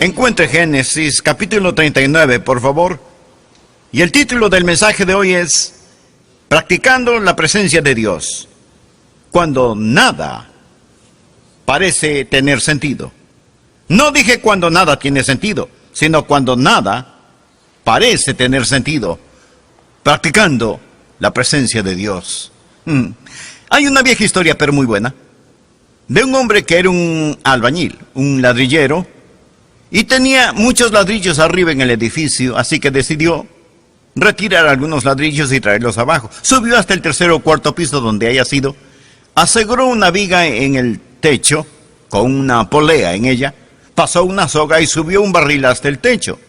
Encuentre Génesis capítulo 39, por favor. Y el título del mensaje de hoy es Practicando la presencia de Dios, cuando nada parece tener sentido. No dije cuando nada tiene sentido, sino cuando nada parece tener sentido. Practicando la presencia de Dios. Hay una vieja historia, pero muy buena, de un hombre que era un albañil, un ladrillero, y tenía muchos ladrillos arriba en el edificio, así que decidió retirar algunos ladrillos y traerlos abajo. Subió hasta el tercer o cuarto piso donde haya sido, aseguró una viga en el techo con una polea en ella, pasó una soga y subió un barril hasta el techo.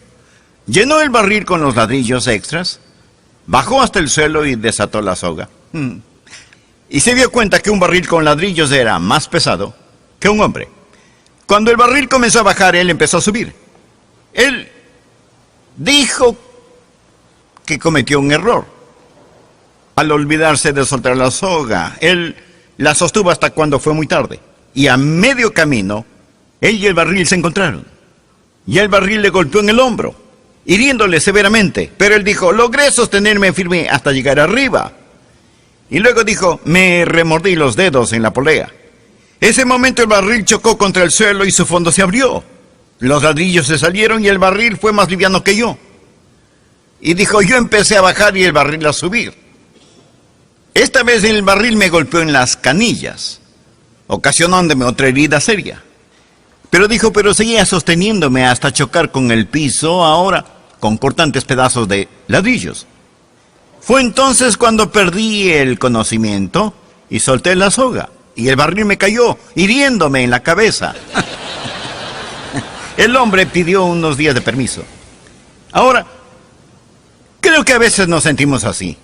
Llenó el barril con los ladrillos extras, bajó hasta el suelo y desató la soga. Y se dio cuenta que un barril con ladrillos era más pesado que un hombre. Cuando el barril comenzó a bajar, él empezó a subir. Él dijo que cometió un error al olvidarse de soltar la soga. Él la sostuvo hasta cuando fue muy tarde. Y a medio camino, él y el barril se encontraron. Y el barril le golpeó en el hombro, hiriéndole severamente. Pero él dijo, logré sostenerme firme hasta llegar arriba. Y luego dijo, me remordí los dedos en la polea. Ese momento el barril chocó contra el suelo y su fondo se abrió. Los ladrillos se salieron y el barril fue más liviano que yo. Y dijo, yo empecé a bajar y el barril a subir. Esta vez el barril me golpeó en las canillas, ocasionándome otra herida seria. Pero dijo, pero seguía sosteniéndome hasta chocar con el piso, ahora con cortantes pedazos de ladrillos. Fue entonces cuando perdí el conocimiento y solté la soga. Y el barril me cayó, hiriéndome en la cabeza. El hombre pidió unos días de permiso. Ahora, creo que a veces nos sentimos así.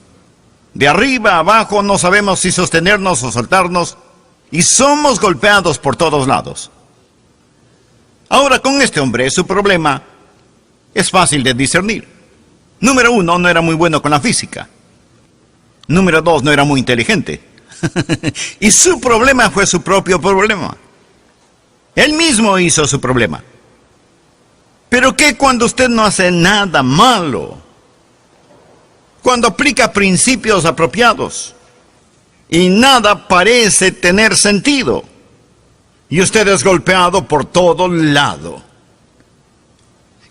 De arriba a abajo no sabemos si sostenernos o soltarnos y somos golpeados por todos lados. Ahora, con este hombre, su problema es fácil de discernir. Número 1, no era muy bueno con la física. Número 2, no era muy inteligente. Y su problema fue su propio problema. Él mismo hizo su problema. Pero ¿qué cuando usted no hace nada malo? Cuando aplica principios apropiados y nada parece tener sentido y usted es golpeado por todo lado.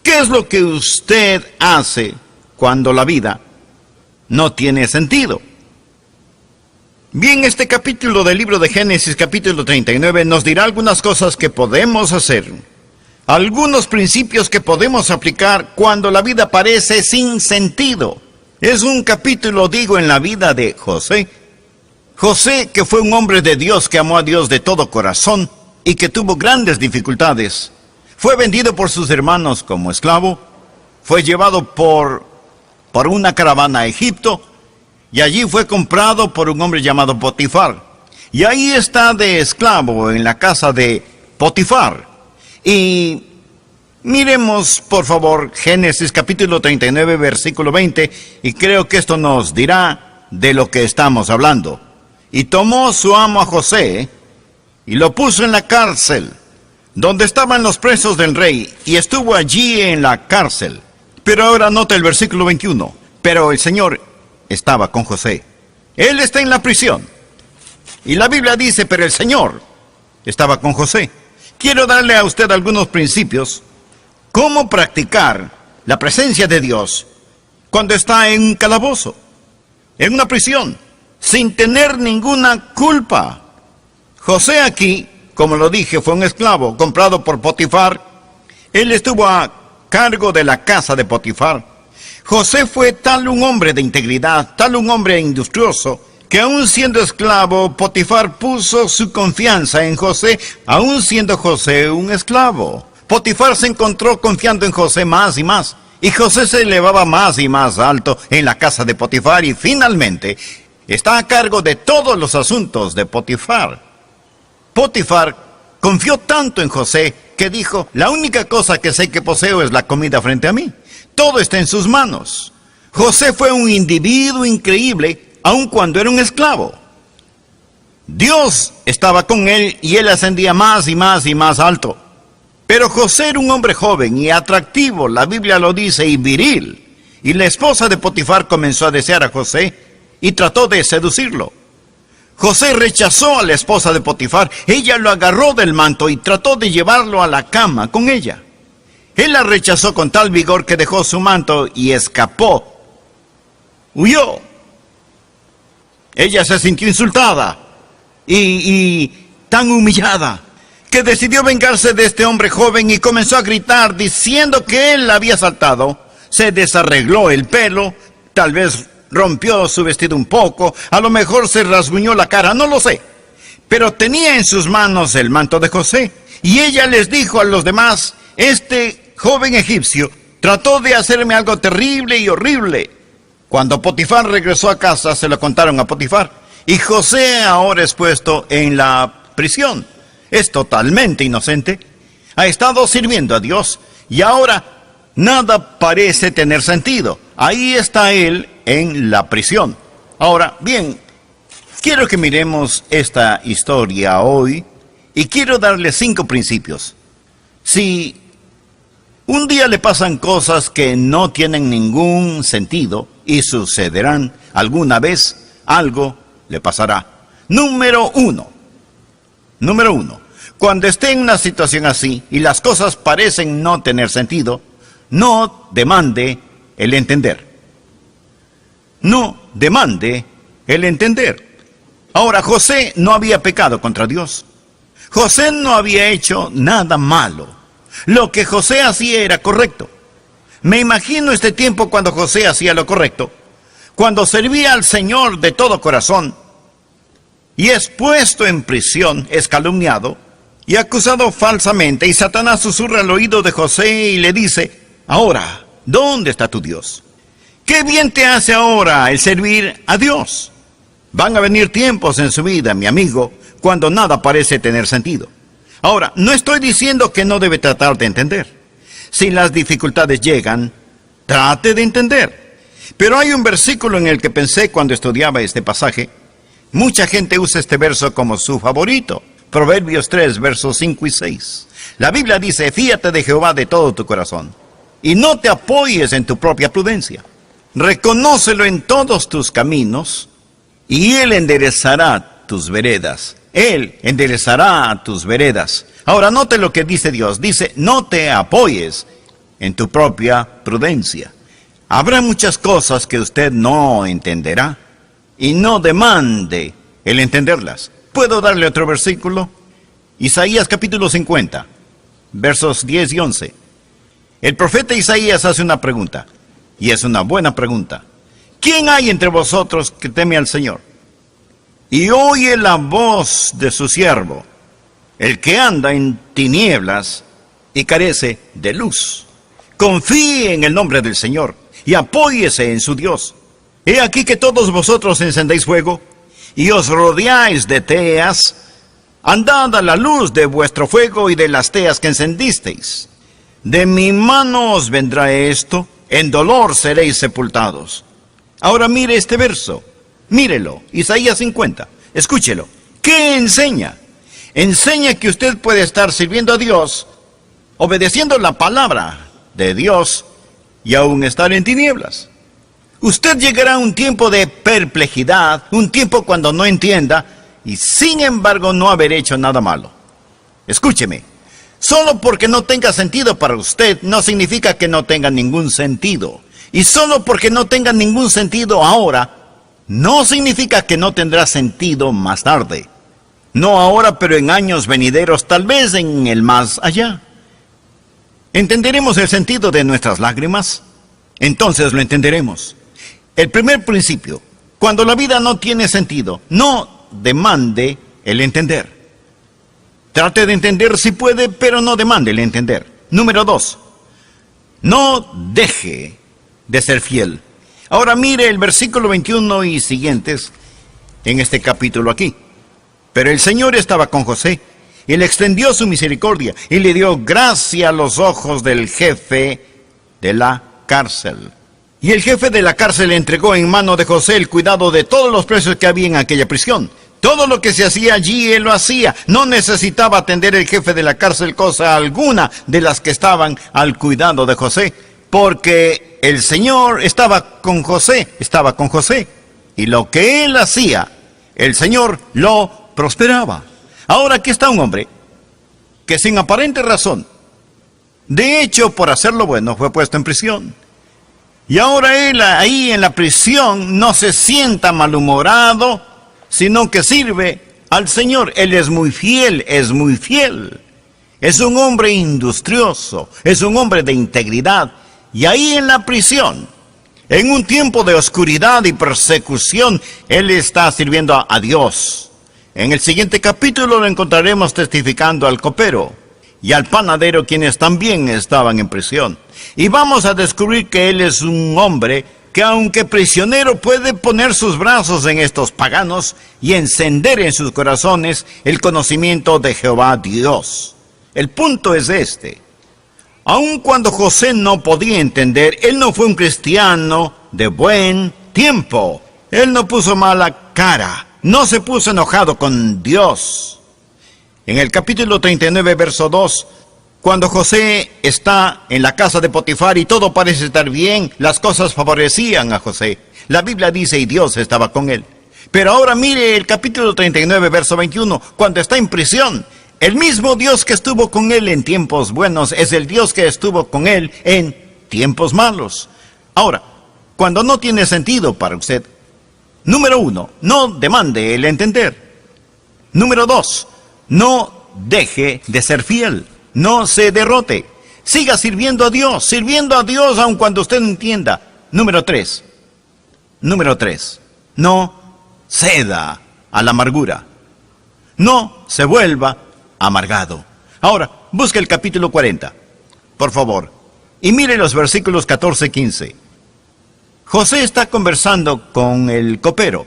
¿Qué es lo que usted hace cuando la vida no tiene sentido? Bien, este capítulo del libro de Génesis, capítulo 39, nos dirá algunas cosas que podemos hacer, algunos principios que podemos aplicar cuando la vida parece sin sentido. Es un capítulo, digo, en la vida de José. José, que fue un hombre de Dios, que amó a Dios de todo corazón y que tuvo grandes dificultades. Fue vendido por sus hermanos como esclavo, fue llevado por una caravana a Egipto, y allí fue comprado por un hombre llamado Potifar. Y ahí está de esclavo en la casa de Potifar. Y miremos, por favor, Génesis capítulo 39, versículo 20, y creo que esto nos dirá de lo que estamos hablando. Y tomó su amo a José, y lo puso en la cárcel, donde estaban los presos del rey, y estuvo allí en la cárcel. Pero ahora nota el versículo 21. Pero el Señor estaba con José. Él está en la prisión. Y la Biblia dice, pero el Señor estaba con José. Quiero darle a usted algunos principios. Cómo practicar la presencia de Dios cuando está en un calabozo, en una prisión, sin tener ninguna culpa. José aquí, como lo dije, fue un esclavo comprado por Potifar. Él estuvo a cargo de la casa de Potifar. José fue tal un hombre de integridad, tal un hombre industrioso, que aún siendo esclavo, Potifar puso su confianza en José, aún siendo José un esclavo. Potifar se encontró confiando en José más y más, y José se elevaba más y más alto en la casa de Potifar, y finalmente está a cargo de todos los asuntos de Potifar. Potifar confió tanto en José que dijo, la única cosa que sé que poseo es la comida frente a mí. Todo está en sus manos. José fue un individuo increíble, aun cuando era un esclavo. Dios estaba con él y él ascendía más y más y más alto. Pero José era un hombre joven y atractivo, la Biblia lo dice, y viril. Y la esposa de Potifar comenzó a desear a José y trató de seducirlo. José rechazó a la esposa de Potifar. Ella lo agarró del manto y trató de llevarlo a la cama con ella. Él la rechazó con tal vigor que dejó su manto y escapó. Huyó. Ella se sintió insultada y tan humillada que decidió vengarse de este hombre joven y comenzó a gritar diciendo que él la había asaltado. Se desarregló el pelo, tal vez rompió su vestido un poco, a lo mejor se rasguñó la cara, no lo sé. Pero tenía en sus manos el manto de José. Y ella les dijo a los demás: este joven egipcio trató de hacerme algo terrible y horrible. Cuando Potifar regresó a casa, se lo contaron a Potifar. Y José ahora es puesto en la prisión. Es totalmente inocente. Ha estado sirviendo a Dios y ahora nada parece tener sentido. Ahí está él en la prisión. Ahora, bien, quiero que miremos esta historia hoy y quiero darle 5 principios. Si un día le pasan cosas que no tienen ningún sentido y sucederán alguna vez, algo le pasará. Número uno, cuando esté en una situación así y las cosas parecen no tener sentido, no demande el entender. No demande el entender. Ahora, José no había pecado contra Dios. José no había hecho nada malo. Lo que José hacía era correcto. Me imagino este tiempo cuando José hacía lo correcto, cuando servía al Señor de todo corazón, y es puesto en prisión, es calumniado y acusado falsamente, y Satanás susurra al oído de José y le dice: ahora, ¿dónde está tu Dios? ¿Qué bien te hace ahora el servir a Dios? Van a venir tiempos en su vida, mi amigo, cuando nada parece tener sentido. Ahora, no estoy diciendo que no debe tratar de entender. Si las dificultades llegan, trate de entender. Pero hay un versículo en el que pensé cuando estudiaba este pasaje. Mucha gente usa este verso como su favorito. Proverbios 3, versos 5 y 6. La Biblia dice: fíate de Jehová de todo tu corazón, y no te apoyes en tu propia prudencia. Reconócelo en todos tus caminos, y Él enderezará tus veredas. Él enderezará tus veredas. Ahora note lo que dice Dios. Dice: no te apoyes en tu propia prudencia. Habrá muchas cosas que usted no entenderá, y no demande el entenderlas. ¿Puedo darle otro versículo? Isaías capítulo 50, versos 10 y 11. El profeta Isaías hace una pregunta, y es una buena pregunta. ¿Quién hay entre vosotros que teme al Señor y oye la voz de su siervo, el que anda en tinieblas y carece de luz? Confíe en el nombre del Señor y apóyese en su Dios. He aquí que todos vosotros encendéis fuego y os rodeáis de teas. Andad a la luz de vuestro fuego y de las teas que encendisteis. De mi mano os vendrá esto, en dolor seréis sepultados. Ahora mire este verso, mírelo, Isaías 50, escúchelo. ¿Qué enseña? Enseña que usted puede estar sirviendo a Dios, obedeciendo la palabra de Dios y aún estar en tinieblas. Usted llegará a un tiempo de perplejidad, un tiempo cuando no entienda, y sin embargo no haber hecho nada malo. Escúcheme, solo porque no tenga sentido para usted no significa que no tenga ningún sentido. Y solo porque no tenga ningún sentido ahora, no significa que no tendrá sentido más tarde. No ahora, pero en años venideros, tal vez en el más allá. ¿Entenderemos el sentido de nuestras lágrimas? Entonces lo entenderemos. El primer principio: cuando la vida no tiene sentido, no demande el entender. Trate de entender si puede, pero no demande el entender. Número 2, no deje de ser fiel. Ahora mire el versículo 21 y siguientes en este capítulo aquí. Pero el Señor estaba con José, y le extendió su misericordia, y le dio gracia a los ojos del jefe de la cárcel. Y el jefe de la cárcel le entregó en mano de José el cuidado de todos los presos que había en aquella prisión. Todo lo que se hacía allí, él lo hacía. No necesitaba atender el jefe de la cárcel cosa alguna de las que estaban al cuidado de José, porque el Señor estaba con José. Y lo que él hacía, el Señor lo prosperaba. Ahora aquí está un hombre que sin aparente razón, de hecho por hacer lo bueno, fue puesto en prisión. Y ahora él ahí en la prisión no se sienta malhumorado, sino que sirve al Señor. Él es muy fiel, es muy fiel. Es un hombre industrioso, es un hombre de integridad. Y ahí en la prisión, en un tiempo de oscuridad y persecución, él está sirviendo a Dios. En el siguiente capítulo lo encontraremos testificando al copero y al panadero, quienes también estaban en prisión. Y vamos a descubrir que él es un hombre que, aunque prisionero, puede poner sus brazos en estos paganos y encender en sus corazones el conocimiento de Jehová Dios. El punto es este: aun cuando José no podía entender, él no fue un cristiano de buen tiempo. Él no puso mala cara, no se puso enojado con Dios. En el capítulo 39, verso 2, cuando José está en la casa de Potifar y todo parece estar bien, las cosas favorecían a José. La Biblia dice, y Dios estaba con él. Pero ahora mire el capítulo 39, verso 21, cuando está en prisión. El mismo Dios que estuvo con él en tiempos buenos es el Dios que estuvo con él en tiempos malos. Ahora, cuando no tiene sentido para usted, número 1, no demande el entender. Número 2, no deje de ser fiel. No se derrote. Siga sirviendo a Dios aun cuando usted no entienda. Número 3, no ceda a la amargura. No se vuelva amargado. Ahora, busque el capítulo 40, por favor, y mire los versículos 14 y 15. José está conversando con el copero.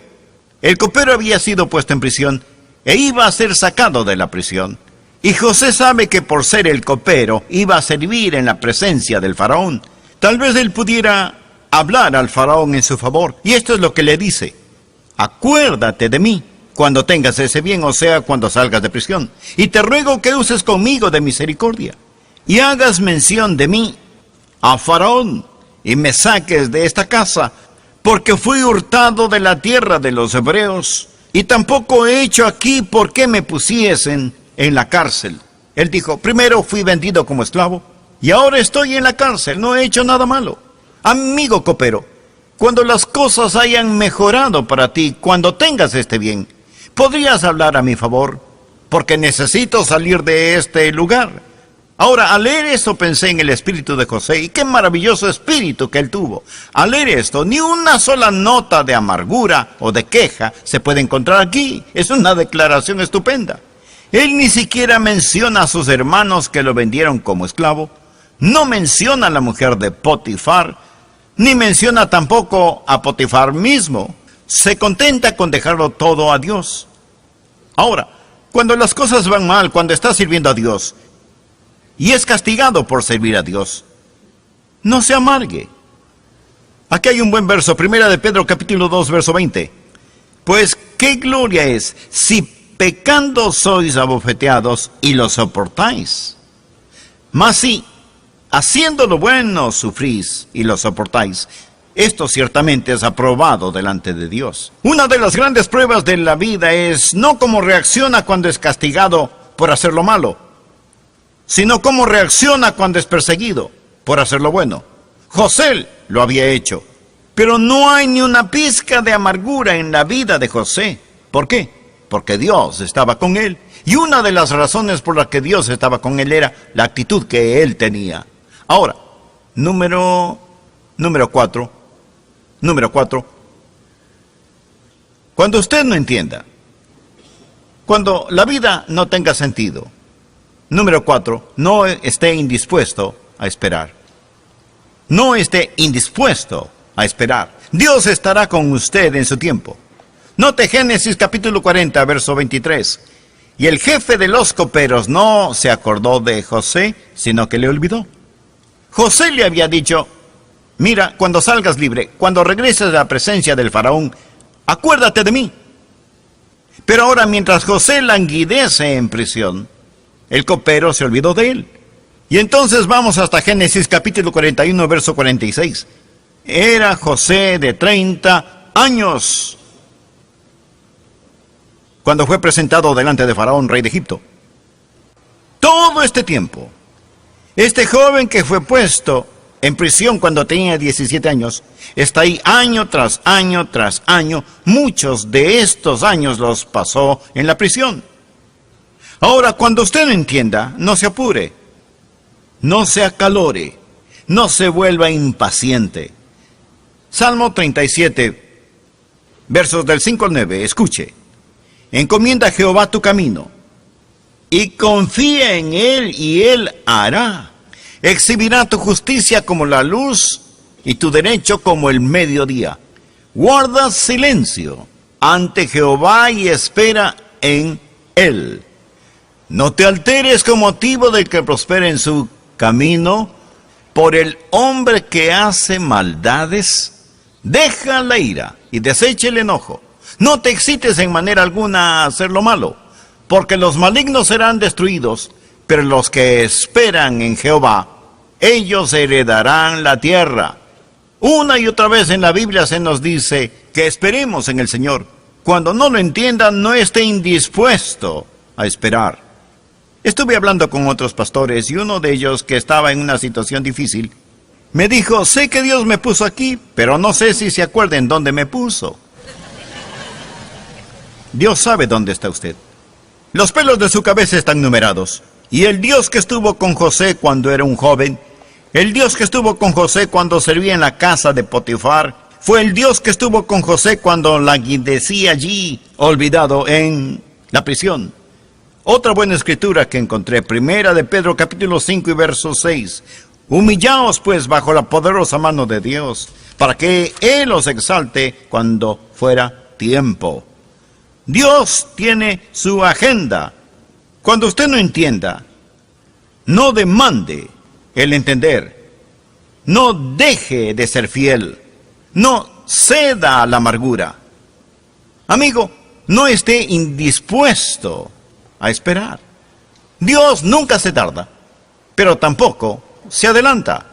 El copero había sido puesto en prisión e iba a ser sacado de la prisión. Y José sabe que por ser el copero iba a servir en la presencia del faraón. Tal vez él pudiera hablar al faraón en su favor. Y esto es lo que le dice: acuérdate de mí cuando tengas ese bien, o sea, cuando salgas de prisión. Y te ruego que uses conmigo de misericordia y hagas mención de mí a faraón y me saques de esta casa, porque fui hurtado de la tierra de los hebreos y tampoco he hecho aquí por qué me pusiesen en la cárcel. Él dijo, primero fui vendido como esclavo y ahora estoy en la cárcel, no he hecho nada malo. Amigo copero, cuando las cosas hayan mejorado para ti, cuando tengas este bien, ¿podrías hablar a mi favor? Porque necesito salir de este lugar. Ahora, al leer esto pensé en el espíritu de José, y qué maravilloso espíritu que él tuvo. Al leer esto, ni una sola nota de amargura o de queja se puede encontrar aquí. Es una declaración estupenda. Él ni siquiera menciona a sus hermanos que lo vendieron como esclavo, no menciona a la mujer de Potifar, ni menciona tampoco a Potifar mismo. Se contenta con dejarlo todo a Dios. Ahora, cuando las cosas van mal, cuando está sirviendo a Dios y es castigado por servir a Dios, no se amargue. Aquí hay un buen verso, 1 de Pedro capítulo 2, verso 20. Pues qué gloria es si pecando sois abofeteados y lo soportáis. Mas si haciendo lo bueno sufrís y lo soportáis, esto ciertamente es aprobado delante de Dios. Una de las grandes pruebas de la vida es no cómo reacciona cuando es castigado por hacer lo malo, sino cómo reacciona cuando es perseguido por hacer lo bueno. José lo había hecho, pero no hay ni una pizca de amargura en la vida de José. ¿Por qué? Porque Dios estaba con él. Y una de las razones por las que Dios estaba con él era la actitud que él tenía. Ahora, número 4. Cuando usted no entienda, cuando la vida no tenga sentido, número 4, no esté indispuesto a esperar. No esté indispuesto a esperar. Dios estará con usted en su tiempo. Note Génesis capítulo 40, verso 23. Y el jefe de los coperos no se acordó de José, sino que le olvidó. José le había dicho, mira, cuando salgas libre, cuando regreses a la presencia del faraón, acuérdate de mí. Pero ahora, mientras José languidece en prisión, el copero se olvidó de él. Y entonces vamos hasta Génesis capítulo 41, verso 46. Era José de 30 años cuando fue presentado delante de Faraón, rey de Egipto. Todo este tiempo, este joven que fue puesto en prisión cuando tenía 17 años, está ahí año tras año tras año. Muchos de estos años los pasó en la prisión. Ahora, cuando usted no entienda, no se apure, no se acalore, no se vuelva impaciente. Salmo 37, versos del 5 al 9, escuche. Encomienda a Jehová tu camino, y confía en Él, y Él hará. Exhibirá tu justicia como la luz, y tu derecho como el mediodía. Guarda silencio ante Jehová, y espera en Él. No te alteres con motivo del que prospera en su camino, por el hombre que hace maldades. Deja la ira y desecha el enojo. No te excites en manera alguna a hacer lo malo, porque los malignos serán destruidos, pero los que esperan en Jehová, ellos heredarán la tierra. Una y otra vez en la Biblia se nos dice que esperemos en el Señor. Cuando no lo entiendan, no esté indispuesto a esperar. Estuve hablando con otros pastores y uno de ellos, que estaba en una situación difícil, me dijo: sé que Dios me puso aquí, pero no sé si se acuerdan dónde me puso. Dios sabe dónde está usted. Los pelos de su cabeza están numerados. Y el Dios que estuvo con José cuando era un joven, el Dios que estuvo con José cuando servía en la casa de Potifar, fue el Dios que estuvo con José cuando languidecía allí, olvidado en la prisión. Otra buena escritura que encontré, primera de Pedro capítulo 5 y verso 6. Humillaos pues bajo la poderosa mano de Dios, para que Él os exalte cuando fuera tiempo. Dios tiene su agenda. Cuando usted no entienda, no demande el entender. No deje de ser fiel. No ceda a la amargura. Amigo, no esté indispuesto a esperar. Dios nunca se tarda, pero tampoco se adelanta.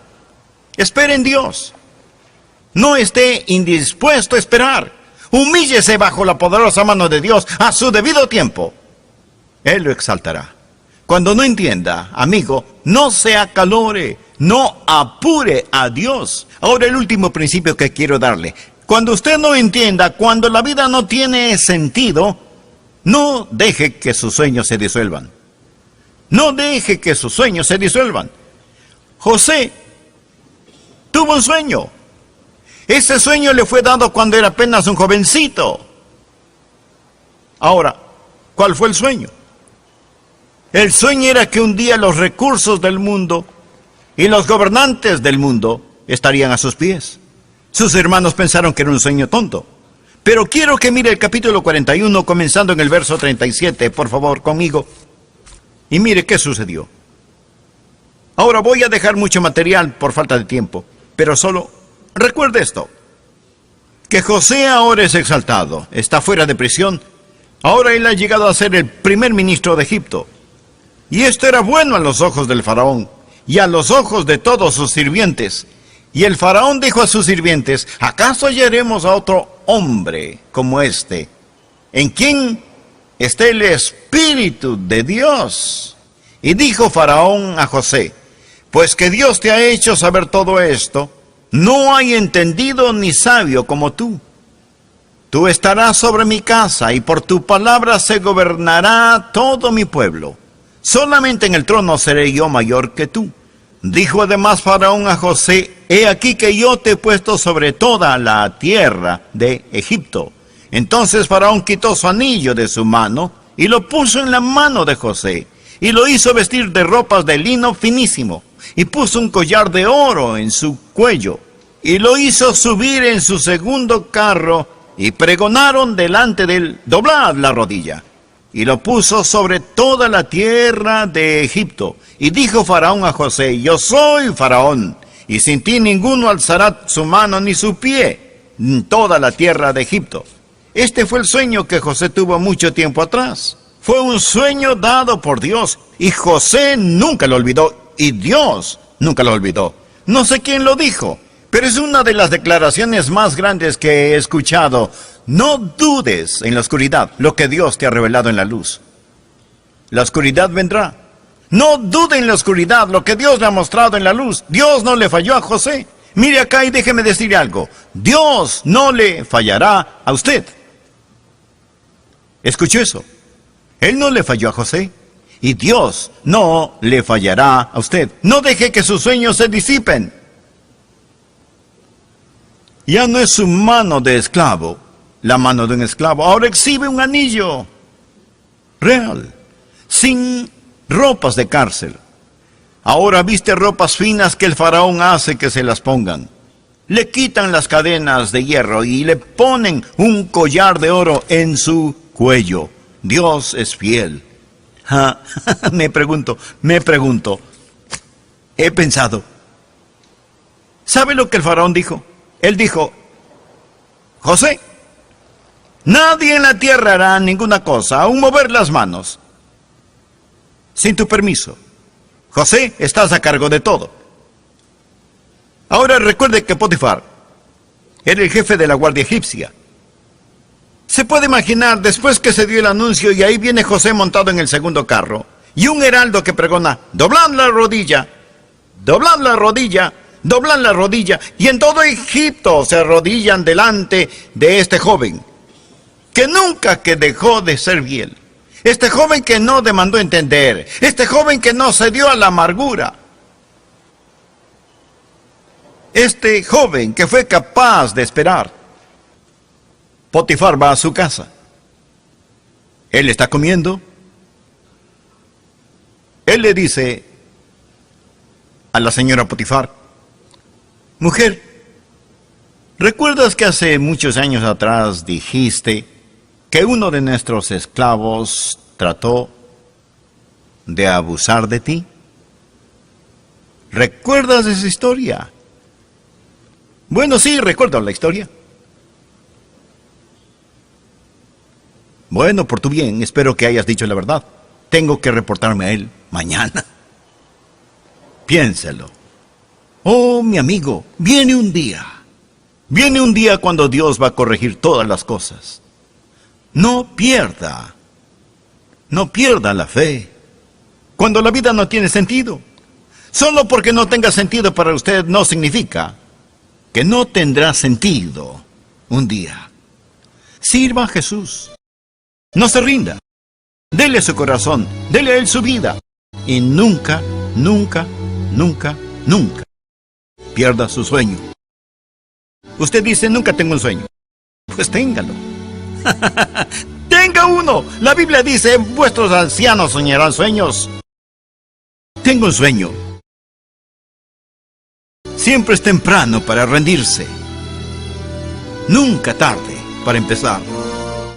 Espere en Dios. No esté indispuesto a esperar. Humíllese bajo la poderosa mano de Dios a su debido tiempo. Él lo exaltará. Cuando no entienda, amigo, no se acalore, no apure a Dios. Ahora el último principio que quiero darle. Cuando usted no entienda, cuando la vida no tiene sentido, no deje que sus sueños se disuelvan. No deje que sus sueños se disuelvan. José tuvo un sueño. Ese sueño le fue dado cuando era apenas un jovencito. Ahora, ¿cuál fue el sueño? El sueño era que un día los recursos del mundo y los gobernantes del mundo estarían a sus pies. Sus hermanos pensaron que era un sueño tonto. Pero quiero que mire el capítulo 41, comenzando en el verso 37, por favor, conmigo. Y mire qué sucedió. Ahora voy a dejar mucho material por falta de tiempo, pero solo recuerde esto, que José ahora es exaltado, está fuera de prisión. Ahora él ha llegado a ser el primer ministro de Egipto. Y esto era bueno a los ojos del faraón y a los ojos de todos sus sirvientes. Y el faraón dijo a sus sirvientes: ¿acaso hallaremos a otro hombre como este, en quien esté el Espíritu de Dios? Y dijo Faraón a José: pues que Dios te ha hecho saber todo esto, no hay entendido ni sabio como tú. Tú estarás sobre mi casa, y por tu palabra se gobernará todo mi pueblo. Solamente en el trono seré yo mayor que tú. Dijo además Faraón a José: he aquí que yo te he puesto sobre toda la tierra de Egipto. Entonces Faraón quitó su anillo de su mano y lo puso en la mano de José, y lo hizo vestir de ropas de lino finísimo, y puso un collar de oro en su cuello, y lo hizo subir en su segundo carro, y pregonaron delante de él: doblad la rodilla. Y lo puso sobre toda la tierra de Egipto. Y dijo Faraón a José: yo soy Faraón, y sin ti ninguno alzará su mano ni su pie en toda la tierra de Egipto. Este fue el sueño que José tuvo mucho tiempo atrás. Fue un sueño dado por Dios, y José nunca lo olvidó, y Dios nunca lo olvidó. No sé quién lo dijo, pero es una de las declaraciones más grandes que he escuchado. No dudes en la oscuridad lo que Dios te ha revelado en la luz. La oscuridad vendrá. No dude en la oscuridad lo que Dios le ha mostrado en la luz. Dios no le falló a José. Mire acá y déjeme decirle algo. Dios no le fallará a usted. ¿Escuchó eso? Él no le falló a José. Y Dios no le fallará a usted. No deje que sus sueños se disipen. Ya no es su mano de esclavo, la mano de un esclavo. Ahora exhibe un anillo real, sin ropas de cárcel. Ahora viste ropas finas que el faraón hace que se las pongan. Le quitan las cadenas de hierro y le ponen un collar de oro en su cuello. Dios es fiel. Me pregunto, he pensado. ¿Sabe lo que el faraón dijo? Él dijo: José, nadie en la tierra hará ninguna cosa, aún mover las manos, sin tu permiso. José, estás a cargo de todo. Ahora recuerde que Potifar era el jefe de la guardia egipcia. Se puede imaginar, después que se dio el anuncio, y ahí viene José montado en el segundo carro, y un heraldo que pregona: doblad la rodilla, doblad la rodilla, doblan la rodilla, y en todo Egipto se arrodillan delante de este joven, que nunca que dejó de ser fiel, este joven que no demandó entender, este joven que no cedió a la amargura, este joven que fue capaz de esperar. Potifar va a su casa. Él está comiendo. Él le dice a la señora Potifar: mujer, ¿recuerdas que hace muchos años atrás dijiste que uno de nuestros esclavos trató de abusar de ti? ¿Recuerdas esa historia? Bueno, sí, recuerdo la historia. Bueno, por tu bien, espero que hayas dicho la verdad. Tengo que reportarme a él mañana. Piénselo. Oh, mi amigo, viene un día cuando Dios va a corregir todas las cosas. No pierda la fe. Cuando la vida no tiene sentido. Solo porque no tenga sentido para usted no significa que no tendrá sentido un día. Sirva a Jesús. No se rinda. Dele su corazón, dele a él su vida. Y nunca pierda su sueño. Usted dice: nunca tengo un sueño. Pues téngalo. ¡Tenga uno! La Biblia dice: vuestros ancianos soñarán sueños. Tengo un sueño. Siempre es temprano para rendirse. Nunca tarde para empezar.